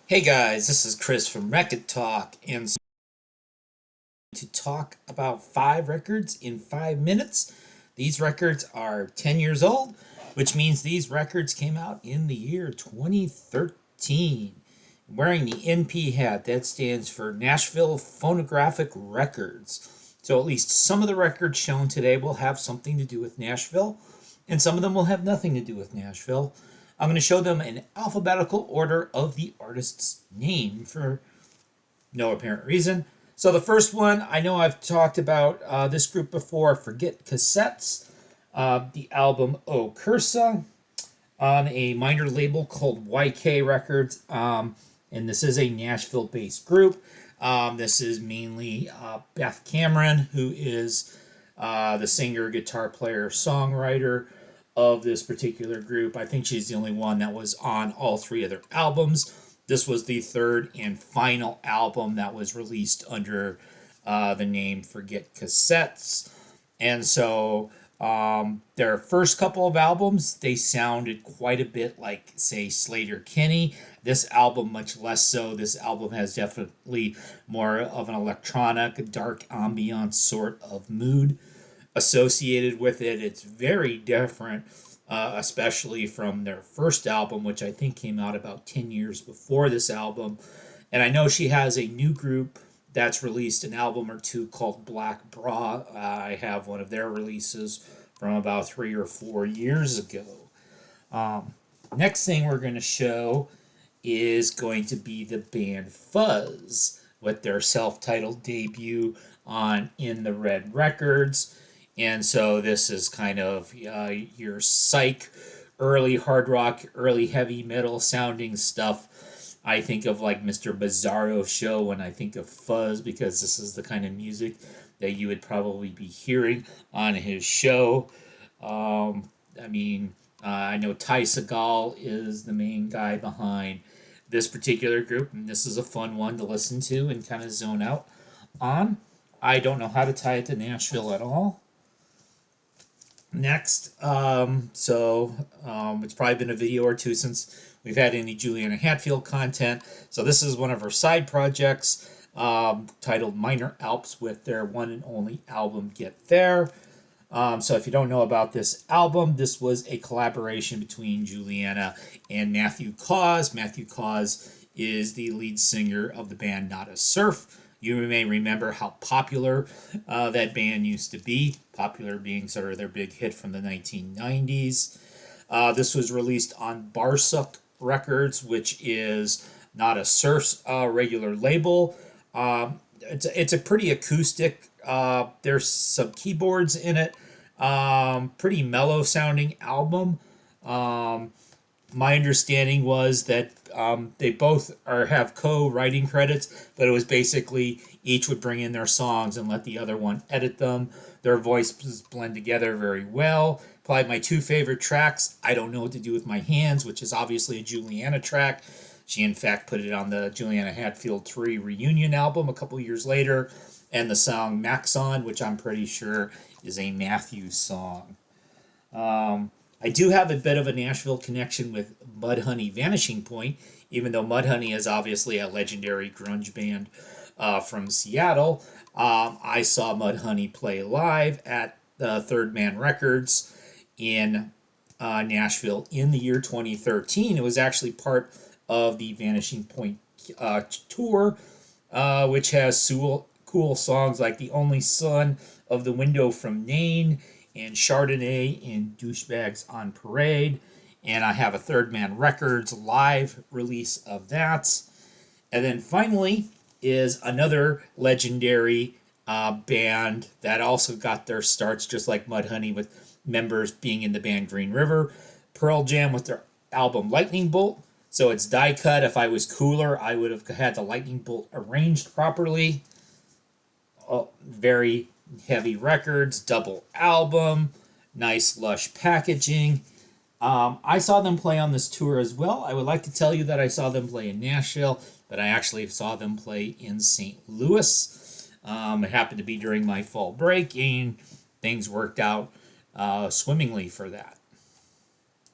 Hey guys, this is Chris from Rekkid Talk, and to talk about 5 records in 5 minutes. These records are 10 years old, which means these records came out in the year 2013. Wearing the NP hat, that stands for Nashville Phonographic Records. So at least some of the records shown today will have something to do with Nashville, and some of them will have nothing to do with Nashville. I'm going to show them in alphabetical order of the artist's name for no apparent reason. So the first one, I know I've talked about this group before, Forget Cassettes, the album O Cursa on a minor label called YK Records, and this is a Nashville-based group. This is mainly Beth Cameron, who is the singer, guitar player, songwriter of this particular group. I think she's the only one that was on all 3 of their albums. This was the 3rd and final album that was released under the name Forget Cassettes. And so their first couple of albums, they sounded quite a bit like, say, Slater-Kinney. This album, much less so. This album has definitely more of an electronic, dark ambiance sort of mood associated with it. It's very different, especially from their first album, which I think came out about 10 years before this album. And I know she has a new group that's released an album or 2 called Black Bra. I have one of their releases from about 3 or 4 years ago. Next thing we're going to show is going to be the band Fuzz with their self-titled debut on In the Red Records. And so this is kind of your psych, early hard rock, early heavy metal sounding stuff. I think of like Mr. Bizarro Show when I think of Fuzz, because this is the kind of music that you would probably be hearing on his show. I know Ty Segall is the main guy behind this particular group, and this is a fun one to listen to and kind of zone out on. I don't know how to tie it to Nashville at all. Next, it's probably been a video or 2 since we've had any Juliana Hatfield content. So this is one of her side projects titled Minor Alps with their one and only album Get There. So if you don't know about this album, this was a collaboration between Juliana and Matthew Cause. Matthew Cause is the lead singer of the band Not a Surf. You may remember how popular that band used to be, popular being sort of their big hit from the 1990s. This was released on Barsuk Records, which is Not a Surf's regular label. It's a pretty acoustic, there's some keyboards in it, pretty mellow sounding album. My understanding was that they both have co-writing credits, but it was basically each would bring in their songs and let the other one edit them. Their voices blend together very well. Probably my 2 favorite tracks, I Don't Know What to Do With My Hands, which is obviously a Juliana track. She, in fact, put it on the Juliana Hatfield 3 reunion album a couple years later, and the song Maxon, which I'm pretty sure is a Matthew song. I do have a bit of a Nashville connection with Mudhoney Vanishing Point, even though Mudhoney is obviously a legendary grunge band from Seattle. I saw Mudhoney play live at the Third Man Records in Nashville in the year 2013. It was actually part of the Vanishing Point tour, which has cool songs like The Only Son of the Window from Nain and Chardonnay and Douchebags on Parade. And I have a Third Man Records live release of that. And then finally is another legendary band that also got their starts just like Mudhoney, with members being in the band Green River. Pearl Jam with their album Lightning Bolt. So it's die cut. If I was cooler, I would have had the lightning bolt arranged properly. Oh, very heavy records, double album, nice lush packaging. I saw them play on this tour as well. I would like to tell you that I saw them play in Nashville, but I actually saw them play in St. Louis. It happened to be during my fall break, and things worked out swimmingly for that.